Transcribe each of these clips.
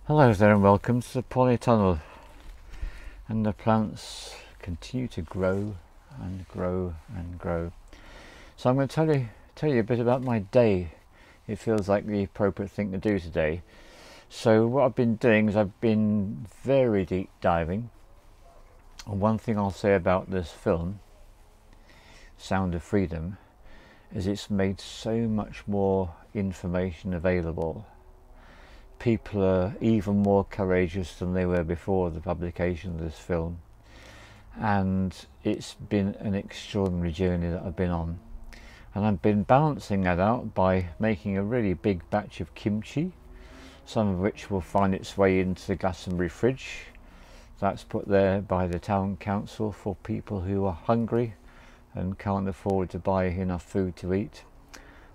Hello there and welcome to the polytunnel, and the plants continue to grow and grow and grow. So I'm going to tell you a bit about my day. It feels like the appropriate thing to do today. So what I've been doing is I've been very deep diving, and one thing I'll say about this film, Sound of Freedom, is it's made so much more information available. People are even more courageous than they were before the publication of this film, and it's been an extraordinary journey that I've been on, and I've been balancing that out by making a really big batch of kimchi, some of which will find its way into the Glastonbury fridge. That's put there by the town council for people who are hungry and can't afford to buy enough food to eat.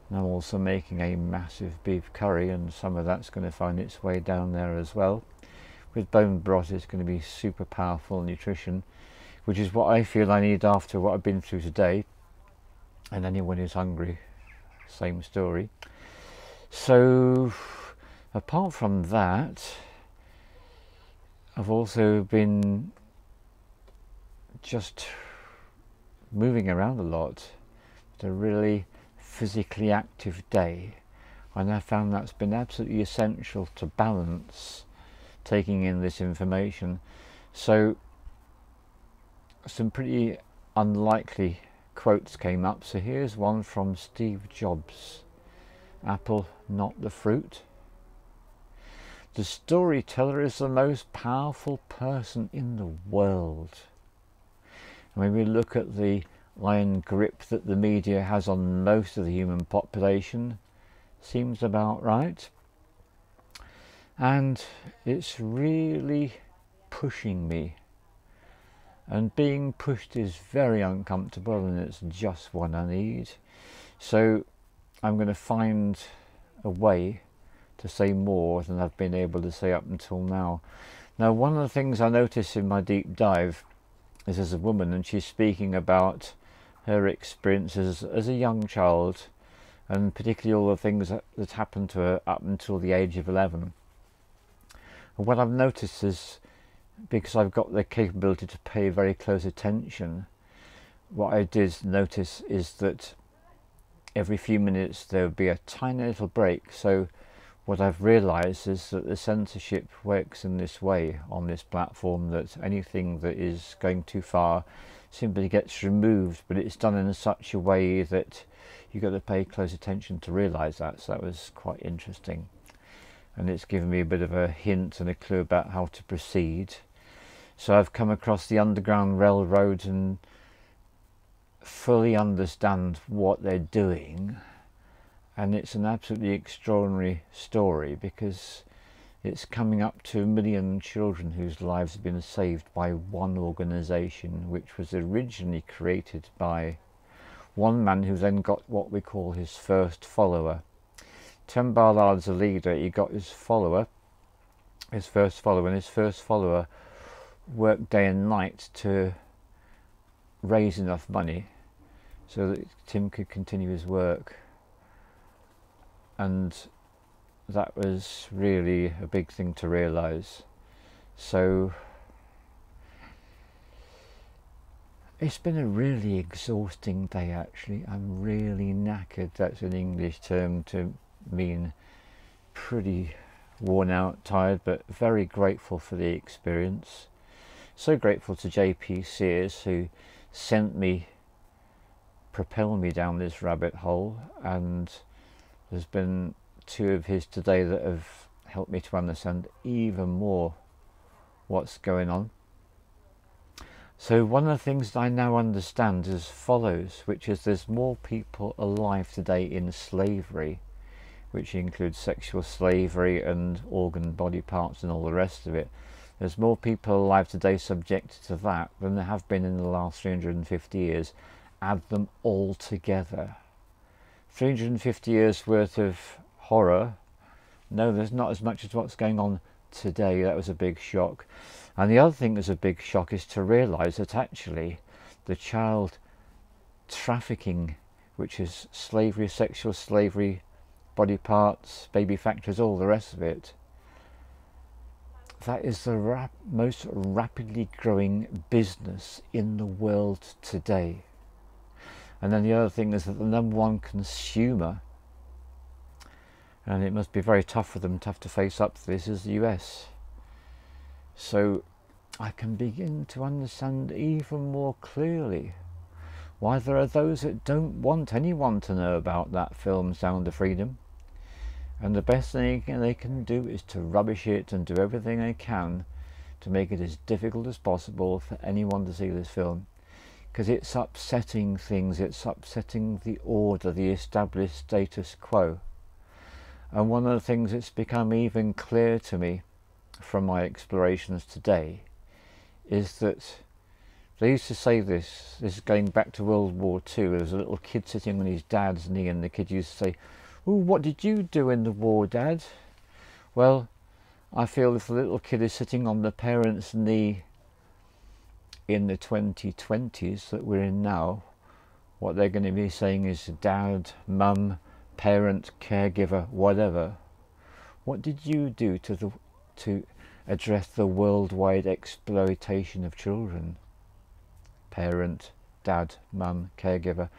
And I'm also making a massive beef curry, and some of that's going to find its way down there as well. With bone broth, it's going to be super powerful nutrition, which is what I feel I need after what I've been through today. And anyone who's hungry, same story. So apart from that, I've also been just moving around a lot. It's a really physically active day, and I found that's been absolutely essential to balance taking in this information. So some pretty unlikely quotes came up. So here's one from Steve Jobs: "Apple, not the fruit. The storyteller is the most powerful person in the world." And when we look at the iron grip that the media has on most of the human population, seems about right. And it's really pushing me, and being pushed is very uncomfortable, and it's just what I need. So I'm going to find a way to say more than I've been able to say up until now. Now, one of the things I noticed in my deep dive is there's a woman, and she's speaking about her experiences as a young child, and particularly all the things that happened to her up until the age of 11. And what I've noticed is, because I've got the capability to pay very close attention, what I did notice is that every few minutes there would be a tiny little break. So what I've realized is that the censorship works in this way on this platform, that anything that is going too far simply gets removed, but it's done in such a way that you've got to pay close attention to realize that. So that was quite interesting, and it's given me a bit of a hint and a clue about how to proceed. So I've come across the Underground Railroad and fully understand what they're doing, and it's an absolutely extraordinary story, because it's coming up to 1 million children whose lives have been saved by one organisation, which was originally created by one man who then got what we call his first follower. Tim Ballard's a leader. He got his first follower, and his first follower worked day and night to raise enough money so that Tim could continue his work. And that was really a big thing to realise. So it's been a really exhausting day, actually. I'm really knackered. That's an English term to mean pretty worn out, tired, but very grateful for the experience. So grateful to JP Sears, who propelled me down this rabbit hole, and there's been 2 of his today that have helped me to understand even more what's going on. So one of the things that I now understand is as follows, which is there's more people alive today in slavery, which includes sexual slavery and organ body parts and all the rest of it. There's more people alive today subjected to that than there have been in the last 350 years. Add them all together. 350 years worth of horror. No, there's not as much as what's going on today. That was a big shock. And the other thing that's a big shock is to realise that actually the child trafficking, which is slavery, sexual slavery, body parts, baby factories, all the rest of it, that is the most rapidly growing business in the world today. And then the other thing is that the number one consumer, and it must be very tough for them to have to face up to this, is the US. So I can begin to understand even more clearly why there are those that don't want anyone to know about that film, Sound of Freedom. And the best thing they can do is to rubbish it and do everything they can to make it as difficult as possible for anyone to see this film. Because it's upsetting things, it's upsetting the order, the established status quo. And one of the things that's become even clear to me from my explorations today is that they used to say this is going back to World War II. There was a little kid sitting on his dad's knee, and the kid used to say, "Oh, what did you do in the war, Dad?" Well, I feel if the little kid is sitting on the parent's knee in the 2020s that we're in now, what they're going to be saying is, "Dad, Mum, parent, caregiver, whatever, what did you do to address the worldwide exploitation of children?" Parent, dad, mum, caregiver.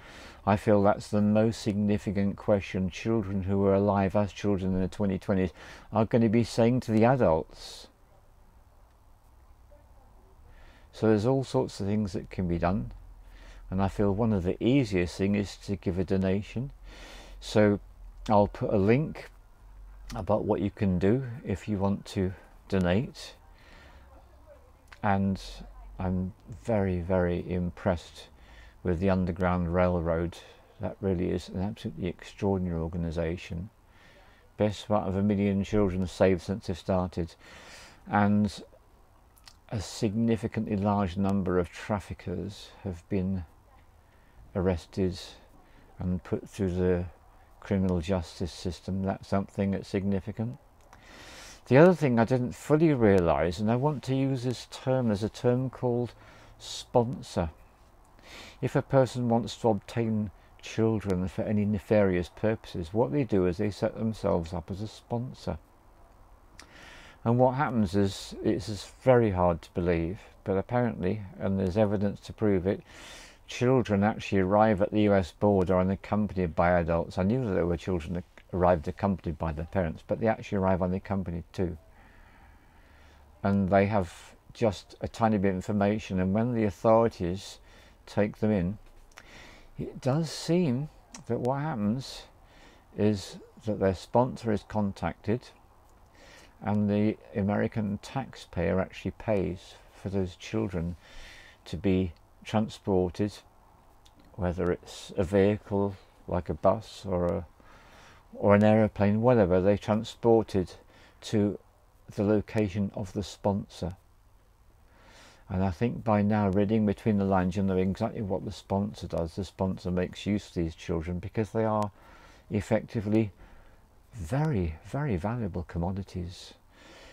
I feel that's the most significant question children who are alive as children in the 2020s are going to be saying to the adults. So there's all sorts of things that can be done, and I feel one of the easiest things is to give a donation. So I'll put a link about what you can do if you want to donate. And I'm very, very impressed with the Underground Railroad. That really is an absolutely extraordinary organisation. Best part of 1 million children saved since they've started, and a significantly large number of traffickers have been arrested and put through the criminal justice system. That's something that's significant. The other thing I didn't fully realise, and I want to use this term as a term called sponsor. If a person wants to obtain children for any nefarious purposes, what they do is they set themselves up as a sponsor. And what happens is, it's very hard to believe, but apparently, and there's evidence to prove it, children actually arrive at the US border unaccompanied by adults. I knew that there were children that arrived accompanied by their parents, but they actually arrive unaccompanied too. And they have just a tiny bit of information, and when the authorities take them in, it does seem that what happens is that their sponsor is contacted, and the American taxpayer actually pays for those children to be transported, whether it's a vehicle like a bus or an aeroplane, whatever, they transported to the location of the sponsor. And I think by now, reading between the lines, you'll know exactly what the sponsor does. The sponsor makes use of these children because they are effectively very, very valuable commodities.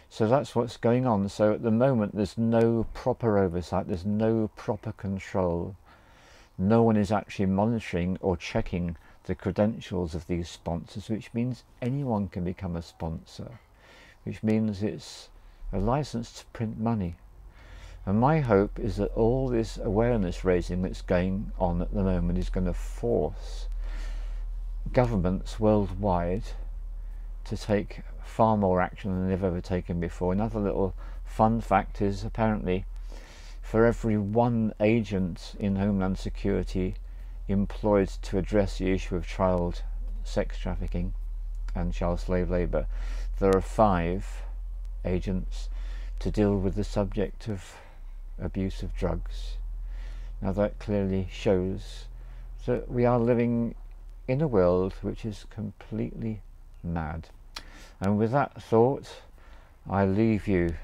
So that's what's going on. So at the moment, there's no proper oversight, there's no proper control. No one is actually monitoring or checking the credentials of these sponsors, which means anyone can become a sponsor, which means it's a license to print money. And my hope is that all this awareness raising that's going on at the moment is going to force governments worldwide to take far more action than they've ever taken before. Another little fun fact is, apparently, for every one agent in Homeland Security employed to address the issue of child sex trafficking and child slave labour, there are 5 agents to deal with the subject of abuse of drugs. Now that clearly shows that we are living in a world which is completely mad. And with that thought, I leave you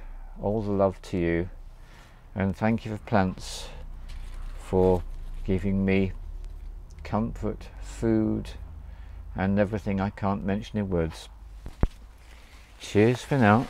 all the love to you, and thank you for plants for giving me comfort, food, and everything I can't mention in words. Cheers for now.